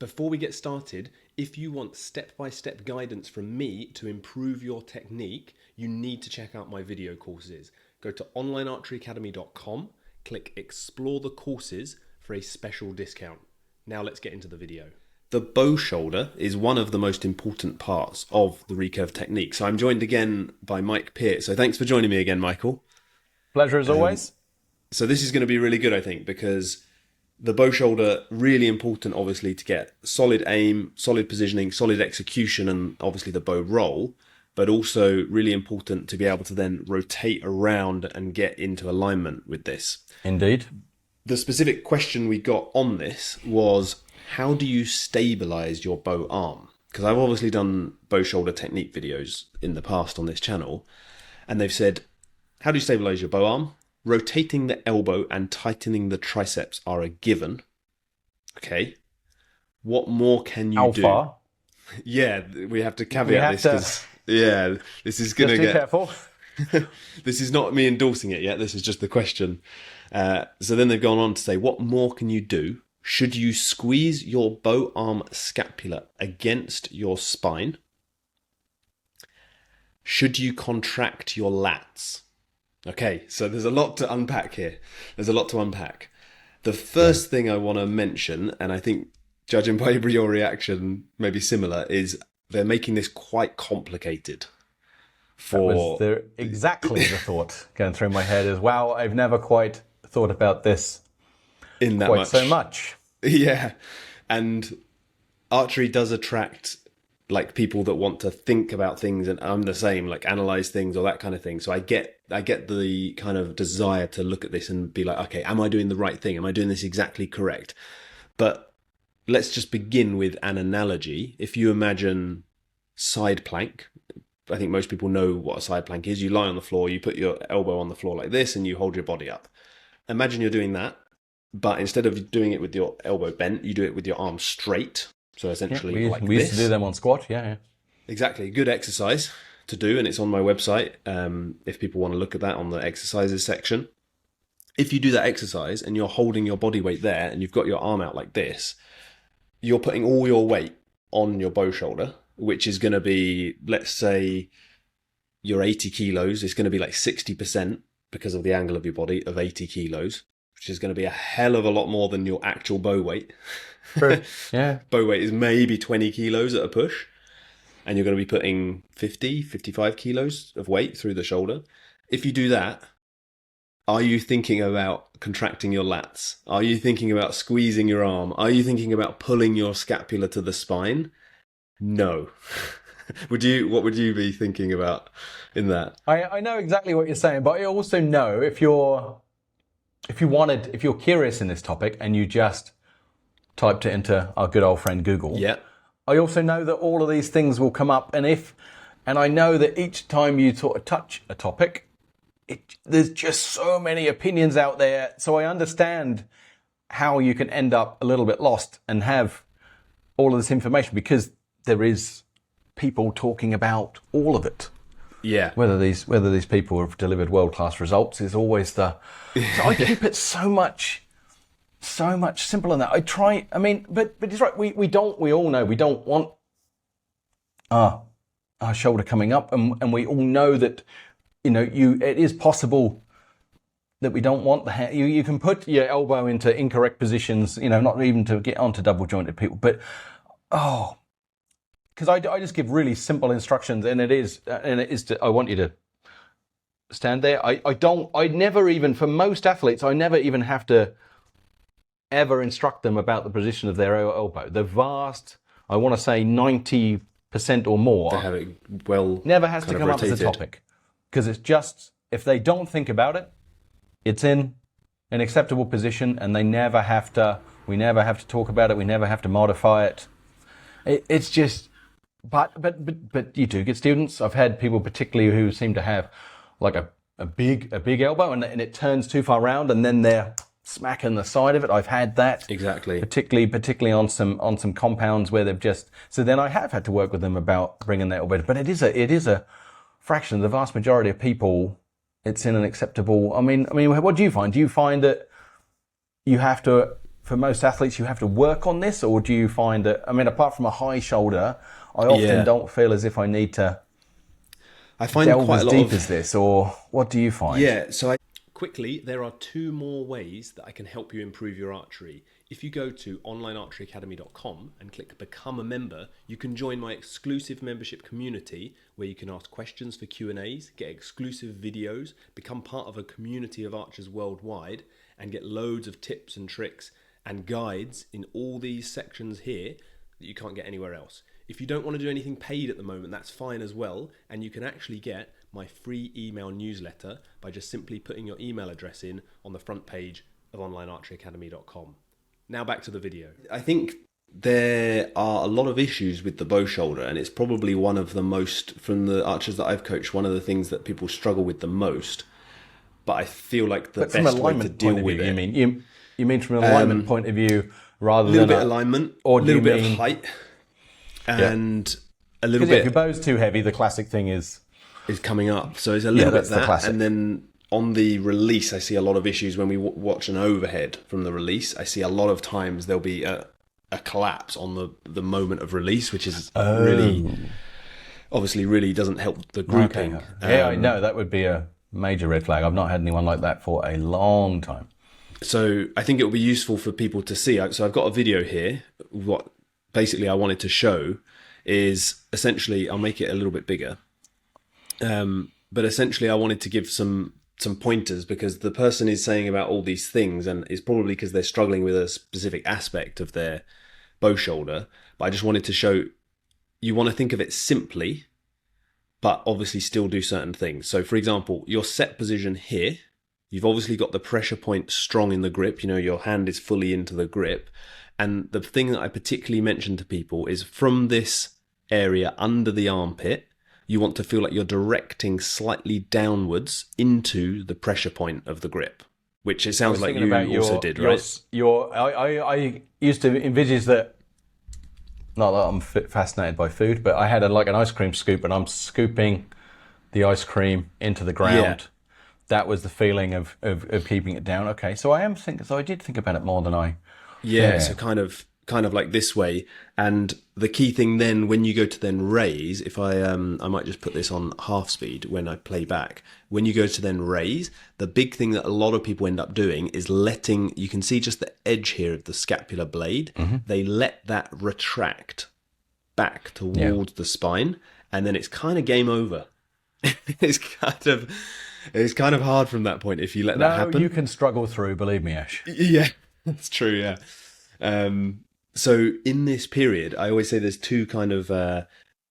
Before we get started, if you want step-by-step guidance from me to improve your technique, you need to check out my video courses. Go to onlinearcheryacademy.com, click Explore the Courses for a special discount. Now let's get into the video. The bow shoulder is one of the most important parts of the recurve technique. So I'm joined again by Mike Peart. So thanks for joining me again, Michael. Pleasure as always. So this is going to be really good, I think, because the bow shoulder, really important, obviously, to get solid aim, solid positioning, solid execution, and obviously the bow roll, but also really important to be able to then rotate around and get into alignment with this. Indeed. The specific question we got on this was, how do you stabilize your bow arm? Because I've obviously done bow shoulder technique videos in the past on this channel, and they've said, how do you stabilize your bow arm? Rotating the elbow and tightening the triceps are a given. Okay. What more can you do? How far? Yeah, we have to caveat this because, this is going to get... careful. This is not me endorsing it yet. This is just the question. So then they've gone on to say, what more can you do? Should you squeeze your bow arm scapula against your spine? Should you contract your lats? Okay, so there's a lot to unpack here. The first thing I want to mention, and I think judging by your reaction, maybe similar, is they're making this quite complicated. Exactly the thought going through my head is, wow, I've never quite thought about this in that quite so much. Yeah, and archery does attract like people that want to think about things, and I'm the same, like analyze things or that kind of thing. So I get the kind of desire to look at this and be like, okay, am I doing the right thing? Am I doing this exactly correct? But let's just begin with an analogy. If you imagine side plank, I think most people know what a side plank is. You lie on the floor, you put your elbow on the floor like this, and you hold your body up. Imagine you're doing that, but instead of doing it with your elbow bent, you do it with your arm straight. So essentially we used to do them on squat, yeah. Exactly, good exercise to do, and it's on my website if people want to look at that on the exercises section. If you do that exercise and you're holding your body weight there and you've got your arm out like this, you're putting all your weight on your bow shoulder, which is going to be, let's say you're 80 kilos, it's going to be like 60% because of the angle of your body of 80 kilos, which is going to be a hell of a lot more than your actual bow weight. True. Yeah. Bow weight is maybe 20 kilos at a push, and you're going to be putting 50, 55 kilos of weight through the shoulder. If you do that, are you thinking about contracting your lats? Are you thinking about squeezing your arm? Are you thinking about pulling your scapula to the spine? No. What would you be thinking about in that? I know exactly what you're saying, but I also know if you're curious in this topic and you just typed it into our good old friend Google. Yeah. I also know that all of these things will come up, and I know that each time you sort of touch a topic, there's just so many opinions out there. So I understand how you can end up a little bit lost and have all of this information, because there is people talking about all of it. Yeah. Whether these people have delivered world-class results is always so I keep it so much simpler than that. But it's right. We all know we don't want our shoulder coming up, and we all know that, it is possible that we don't want the hand. You can put your elbow into incorrect positions, not even to get onto double jointed people, but because I just give really simple instructions, and it is I want you to stand there. For most athletes, I never even have to ever instruct them about the position of their elbow. The vast, I want to say 90% or more, They have it well, never has to come rotated up as a topic. Because it's just, if they don't think about it, it's in an acceptable position, and we never have to talk about it, we never have to modify it. It's just, but you do get students. I've had people particularly who seem to have like a big elbow, and it turns too far around, and then they're smacking the side of it. I've had that. Exactly. Particularly on some compounds where they've just, so then I have had to work with them about bringing that elbow, but it is a fraction of the vast majority of people. It's in an acceptable, what do you find? Do you find that you have to for most athletes you have to work on this, or do you find that, I mean, apart from a high shoulder, I often don't feel as if I need to I find delve quite as a lot deep of as this, or what do you find? Yeah, so quickly, there are two more ways that I can help you improve your archery. If you go to onlinearcheryacademy.com and click Become a Member, you can join my exclusive membership community where you can ask questions for Q&As, get exclusive videos, become part of a community of archers worldwide, and get loads of tips and tricks and guides in all these sections here that you can't get anywhere else. If you don't want to do anything paid at the moment, that's fine as well, and you can actually get my free email newsletter by just simply putting your email address in on the front page of onlinearcheryacademy.com. Now back to the video. I think there are a lot of issues with the bow shoulder, and it's probably one of the most, from the archers that I've coached, one of the things that people struggle with the most. But I feel like the best way to deal with it. You mean from an alignment point of view, rather than a little bit of alignment, or a little bit of height, and a little bit. If your bow's too heavy, the classic thing is coming up. So it's a little bit that's the classic. And then on the release, I see a lot of issues when we watch an overhead from the release. I see a lot of times there'll be a collapse on the moment of release, which is obviously really doesn't help the grouping. Okay. I know that would be a major red flag. I've not had anyone like that for a long time. So I think it will be useful for people to see. So I've got a video here. What basically I wanted to show is essentially, I'll make it a little bit bigger. But essentially I wanted to give some pointers, because the person is saying about all these things, and it's probably because they're struggling with a specific aspect of their bow shoulder. But I just wanted to show, you want to think of it simply, but obviously still do certain things. So for example, your set position here, you've obviously got the pressure point strong in the grip. You know, your hand is fully into the grip. And the thing that I particularly mention to people is from this area under the armpit, you want to feel like you're directing slightly downwards into the pressure point of the grip, which it sounds like you also did, right? I used to envisage that, not that I'm fascinated by food, but I had an ice cream scoop, and I'm scooping the ice cream into the ground. Yeah. That was the feeling of keeping it down. Okay, so I did think about it more than I. Yeah, so kind of like this way. And the key thing then, when you go to then raise, if I might just put this on half speed when I play back. When you go to then raise, the big thing that a lot of people end up doing is you can see just the edge here of the scapular blade. Mm-hmm. They let that retract back towards the spine, and then it's kind of game over. It's kind of hard from that point if you let that happen. You can struggle through, believe me, Ash. Yeah, that's true, yeah. So in this period, I always say there's two kind of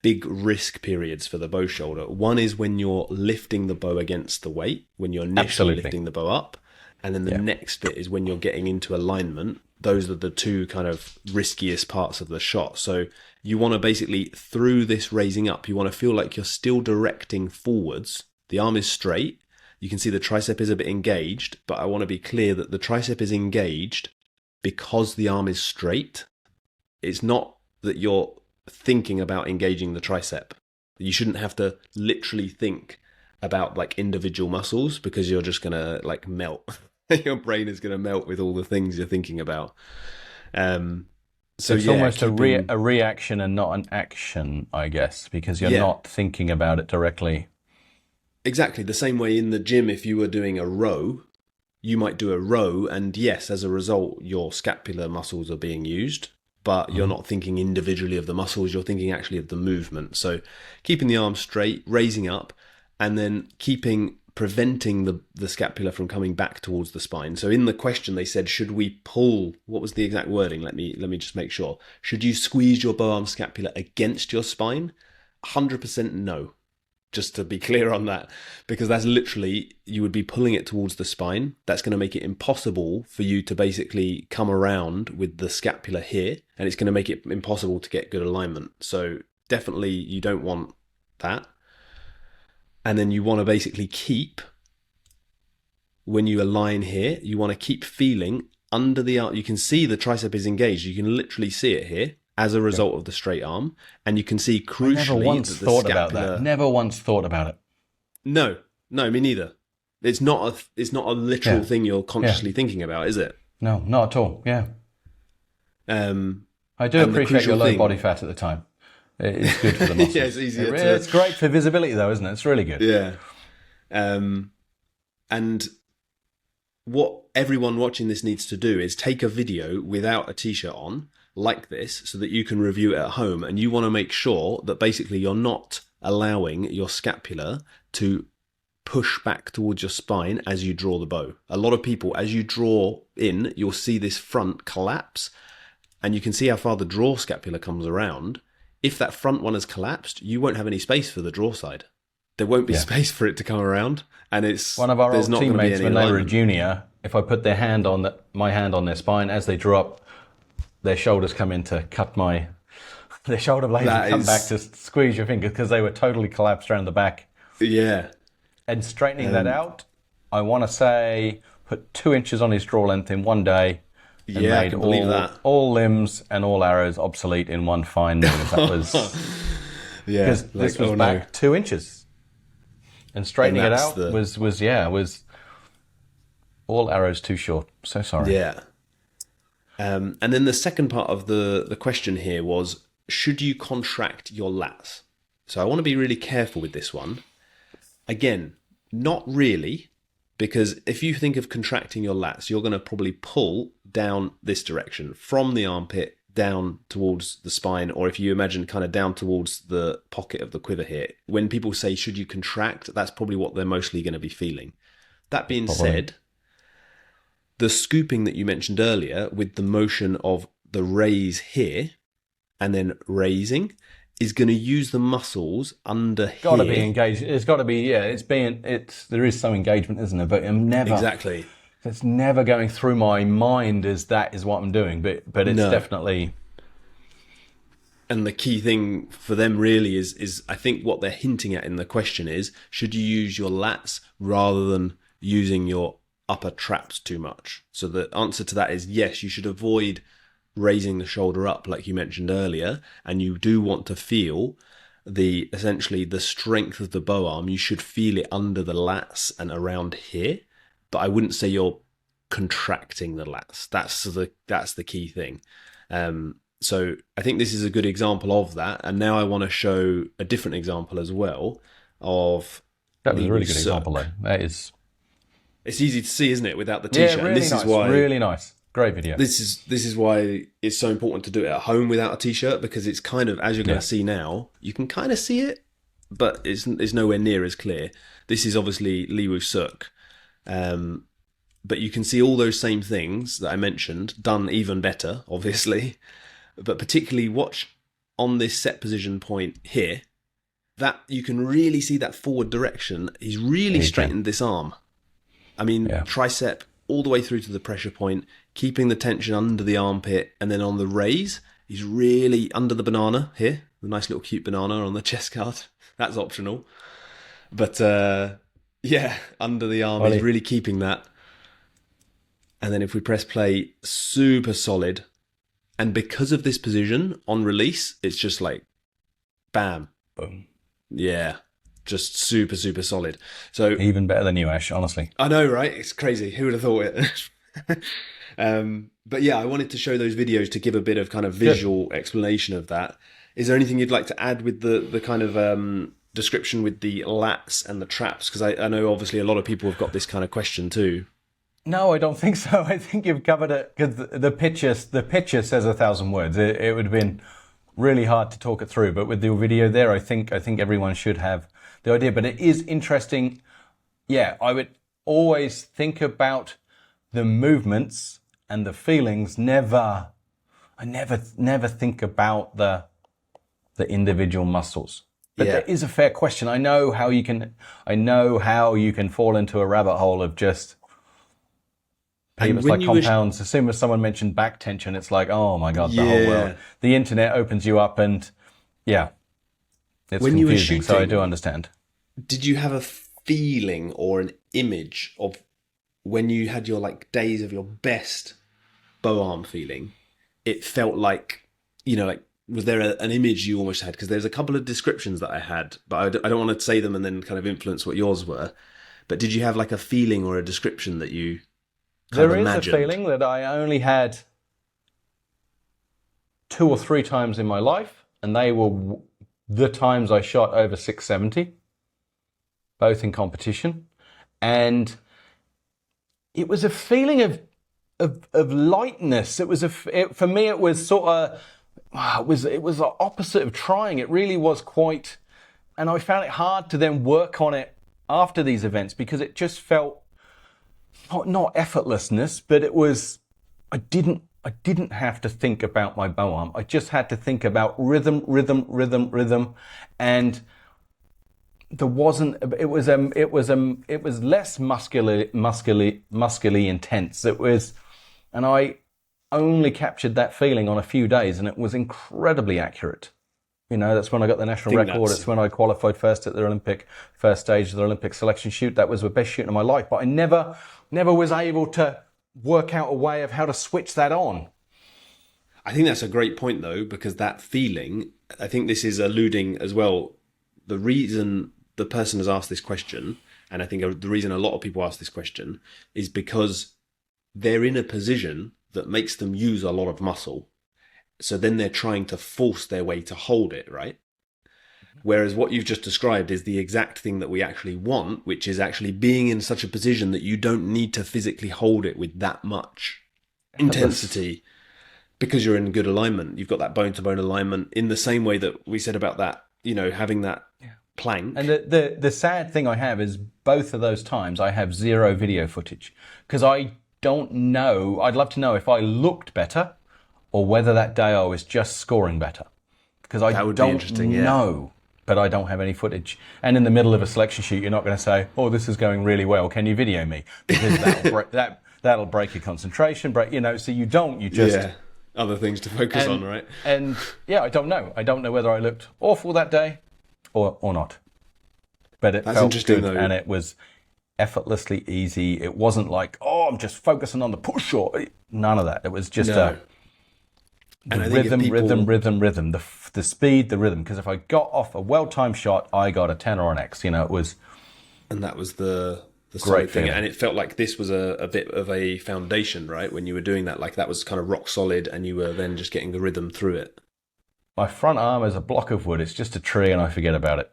big risk periods for the bow shoulder. One is when you're lifting the bow against the weight, when you're initially lifting the bow up. And then the next bit is when you're getting into alignment. Those are the two kind of riskiest parts of the shot. So you want to basically, through this raising up, you want to feel like you're still directing forwards. The arm is straight. You can see the tricep is a bit engaged, but I want to be clear that the tricep is engaged because the arm is straight. It's not that you're thinking about engaging the tricep. You shouldn't have to literally think about like individual muscles, because you're just going to like melt. Your brain is going to melt with all the things you're thinking about. So it's almost a reaction and not an action, I guess, because you're not thinking about it directly. Exactly. The same way in the gym, if you were doing a row, you might do a row, and yes, as a result, your scapular muscles are being used, but you're not thinking individually of the muscles, you're thinking actually of the movement. So keeping the arm straight, raising up, and then preventing the scapula from coming back towards the spine. So in the question, they said, should we pull, what was the exact wording? Let me just make sure. Should you squeeze your bow arm scapula against your spine? 100% no. Just to be clear on that, because that's literally, you would be pulling it towards the spine. That's going to make it impossible for you to basically come around with the scapula here, and it's going to make it impossible to get good alignment. So definitely you don't want that. And then you want to basically keep, when you align here, you want to keep feeling under the arm. You can see the tricep is engaged. You can literally see it here as a result of the straight arm. And you can see crucially, I never once thought about that. Never once thought about it. No, me neither. It's not a literal thing you're consciously thinking about, is it? No, not at all. Yeah. I do And the appreciate your crucial low thing- body fat at the time. It's good for the muscles. Yeah, it's easier It- to- It's great for visibility, though, isn't it? It's really good. Yeah. And what everyone watching this needs to do is take a video without a t-shirt on, like this, so that you can review it at home. And you want to make sure that basically you're not allowing your scapula to push back towards your spine as you draw the bow. A lot of people, as you draw in, you'll see this front collapse, and you can see how far the draw scapula comes around. If that front one has collapsed, you won't have any space for the draw side. There won't be space for it to come around, and it's One of our there's old not going to be teammates any when they were a alignment. junior, if I put my hand on their spine as they drew up, their shoulders come in to cut their shoulder blades That come is- back to squeeze your finger because they were totally collapsed around the back. Yeah, And straightening that out, I want to say put 2 inches on his draw length in one day. And yeah, I made can believe that. all limbs and all arrows obsolete in one fine move. That was Yeah, because this was back 2 inches, and straightening it that's out the- was all arrows too short. So sorry. Yeah. And then the second part of the question here was, should you contract your lats? So I want to be really careful with this one. Again, not really, because if you think of contracting your lats, you're going to probably pull down this direction from the armpit down towards the spine, or if you imagine kind of down towards the pocket of the quiver here. When people say, should you contract, that's probably what they're mostly going to be feeling. That being said, the scooping that you mentioned earlier with the motion of the raise here and then raising is going to use the muscles under Got to here. be engaged. It's got to be. Yeah, there is some engagement, isn't there? But I'm never. Exactly. It's never going through my mind as that is what I'm doing. But it's No. definitely. And the key thing for them really is I think what they're hinting at in the question is, should you use your lats rather than using your upper traps too much? So the answer to that is yes, you should avoid raising the shoulder up like you mentioned earlier, and you do want to feel essentially the strength of the bow arm. You should feel it under the lats and around here, but I wouldn't say you're contracting the lats. That's the key thing. So I think this is a good example of that. And now I want to show a different example as well of That was a really good Suck. example, though. That is. It's easy to see, isn't it, without the Yeah, t-shirt? really And this nice. is why Really nice. Great video. this is why it's so important to do it at home without a t-shirt, because it's kind of, as you're going Yeah. to see now, you can kind of see it, but it's nowhere near as clear. This is obviously Liwu Suk, but you can see all those same things that I mentioned done even better, obviously. But particularly watch on this set position point here, that you can really see that forward direction. He's really straightened this arm. I mean, tricep all the way through to the pressure point, keeping the tension under the armpit, and then on the raise, he's really under the banana here, the nice little cute banana on the chest guard. That's optional. But under the arm, he's really keeping that. And then if we press play, super solid. And because of this position on release, it's just like, bam. Boom. Yeah. Just super, super solid. So Even better than you, Ash, honestly. I know, right? It's crazy. Who would have thought it? But yeah, I wanted to show those videos to give a bit of kind of visual explanation of that. Is there anything you'd like to add with the kind of description with the lats and the traps? Because I know obviously a lot of people have got this kind of question too. No, I don't think so. I think you've covered it because the picture says 1,000 words. It would have been really hard to talk it through, but with the video there, I think everyone should have the idea. But it is interesting. Yeah, I would always think about the movements and the feelings. I never think about the individual muscles. But there is a fair question. I know how you can fall into a rabbit hole of just. It's like compounds. As soon as someone mentioned back tension, it's like, oh my God, the whole world. The internet opens you up and it's when you were confusing, shooting, so I do understand. Did you have a feeling or an image of when you had your like days of your best bow arm feeling? It felt like, was there an image you almost had? Because there's a couple of descriptions that I had, but I don't want to say them and then kind of influence what yours were. But did you have like a feeling or a description that you... There is a feeling that I only had 2 or 3 times in my life, and they were the times I shot over 670, both in competition. And it was a feeling of lightness. It was for me, it was sort of, it was the opposite of trying. It really was quite, and I found it hard to then work on it after these events, because it just felt not effortlessness, but it was, I didn't have to think about my bow arm. I just had to think about rhythm, and there wasn't. It was less muscularly intense. It was, and I only captured that feeling on a few days, and it was incredibly accurate. You know, that's when I got the national record. It's when I qualified first at the first stage of the Olympic selection shoot. That was the best shoot of my life. But I never was able to work out a way of how to switch that on. I think that's a great point, though, because that feeling, I think this is alluding as well, the reason the person has asked this question, and I think the reason a lot of people ask this question, is because they're in a position that makes them use a lot of muscle. So then they're trying to force their way to hold it, right? Whereas what you've just described is the exact thing that we actually want, which is actually being in such a position that you don't need to physically hold it with that much intensity, because you're in good alignment. You've got that bone-to-bone alignment in the same way that we said about that, you know, having that plank. And the sad thing I have is both of those times I have zero video footage, because I don't know. I'd love to know if I looked better or whether that day I was just scoring better, because I don't know, but I don't have any footage. And in the middle of a selection shoot, you're not going to say, "Oh, this is going really well. Can you video me?" Because that'll break your concentration. So you don't. You just other things to focus on, right? And I don't know. I don't know whether I looked awful that day or not. But it felt good, though. And it was effortlessly easy. It wasn't like, "Oh, I'm just focusing on the push," or none of that. It was just rhythm, the speed, the rhythm. Because if I got off a well-timed shot, I got a 10 or an X. You know, it was. And that was the great thing. And it felt like this was a bit of a foundation, right? When you were doing that, like that was kind of rock solid, and you were then just getting the rhythm through it. My front arm is a block of wood. It's just a tree, and I forget about it.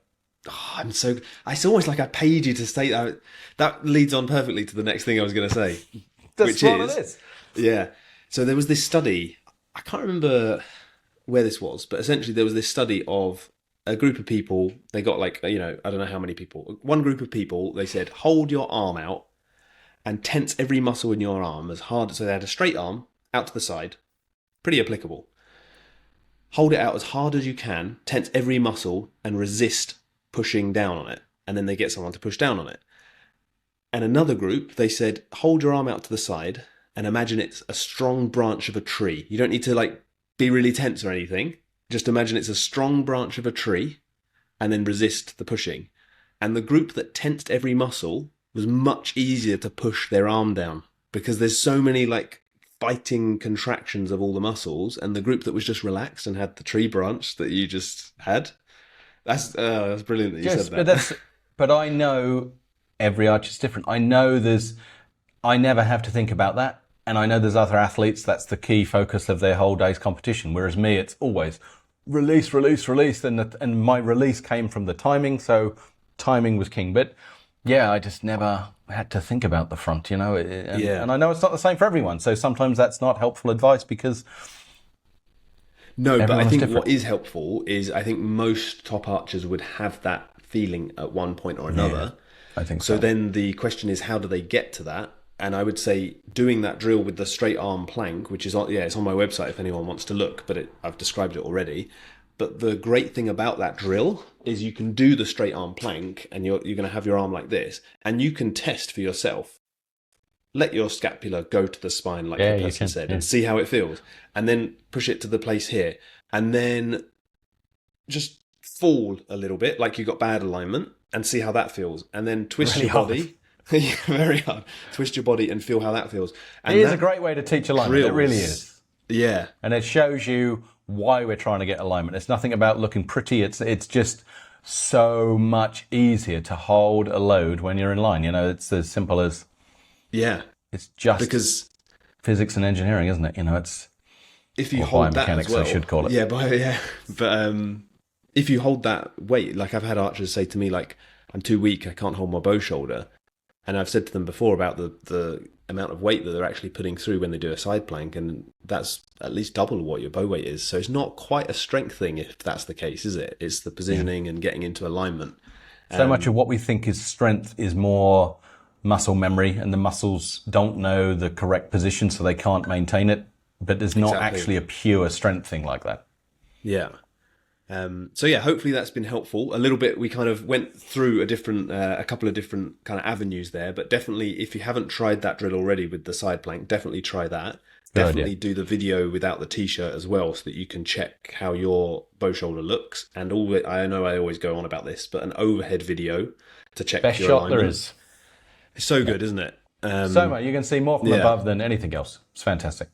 Oh, it's almost like I paid you to say that. That leads on perfectly to the next thing I was going to say. That's what it is. Yeah. So there was this study. I can't remember where this was, but essentially there was this study of a group of people. They got I don't know how many people. One group of people, they said, hold your arm out and tense every muscle in your arm as hard. So they had a straight arm out to the side. Pretty applicable. Hold it out as hard as you can, tense every muscle and resist pushing down on it. And then they get someone to push down on it. And another group, they said, hold your arm out to the side and imagine it's a strong branch of a tree. You don't need to be really tense or anything. Just imagine it's a strong branch of a tree and then resist the pushing. And the group that tensed every muscle was much easier to push their arm down, because there's so many fighting contractions of all the muscles, and the group that was just relaxed and had the tree branch that you just had. That's brilliant that you said that. But I know every archer is different. I know I never have to think about that. And I know there's other athletes, that's the key focus of their whole day's competition. Whereas me, it's always release. And my release came from the timing. So timing was king. But yeah, I just never had to think about the front, And I know it's not the same for everyone. So sometimes that's not helpful advice, because no, but I think what is helpful is I think most top archers would have that feeling at one point or another. Yeah, I think so. So then the question is, how do they get to that? And I would say doing that drill with the straight arm plank, which is it's on my website if anyone wants to look, but I've described it already. But the great thing about that drill is you can do the straight arm plank, and you're going to have your arm like this, and you can test for yourself. Let your scapula go to the spine, like the person said, and see how it feels. And then push it to the place here. And then just fall a little bit, like you got bad alignment, and see how that feels. And then twist your body. Very hard. Twist your body and feel how that feels. And it is a great way to teach alignment. It really is. Yeah. And it shows you why we're trying to get alignment. It's nothing about looking pretty. It's just so much easier to hold a load when you're in line. It's as simple as... Yeah. It's just because physics and engineering, isn't it? It's... if you or hold that as biomechanics, well, I should call it. yeah. But if you hold that weight, like I've had archers say to me, like, I'm too weak, I can't hold my bow shoulder. And I've said to them before about the amount of weight that they're actually putting through when they do a side plank, and that's at least double what your bow weight is. So it's not quite a strength thing if that's the case, is it? It's the positioning and getting into alignment. So much of what we think is strength is more muscle memory, and the muscles don't know the correct position, so they can't maintain it. But there's not actually a pure strength thing like that. Yeah. So yeah, hopefully that's been helpful. A little bit, we kind of went through a couple of different kind of avenues there, but definitely if you haven't tried that drill already with the side plank, definitely try that. Definitely do the video without the t-shirt as well, so that you can check how your bow shoulder looks. And I know I always go on about this, but an overhead video to check Best your shot alignment. there is. It's so good, isn't it? So much. You can see more from above than anything else. It's fantastic.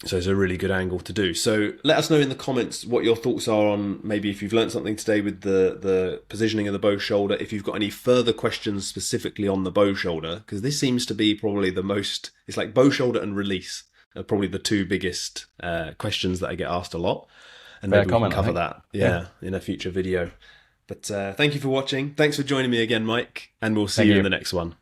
So it's a really good angle to do. So let us know in the comments what your thoughts are on maybe if you've learned something today with the positioning of the bow shoulder. If you've got any further questions specifically on the bow shoulder, because this seems to be probably the most, it's like bow shoulder and release are probably the two biggest questions that I get asked a lot. And maybe we can cover that in a future video. But thank you for watching. Thanks for joining me again, Mike. And we'll see you in the next one.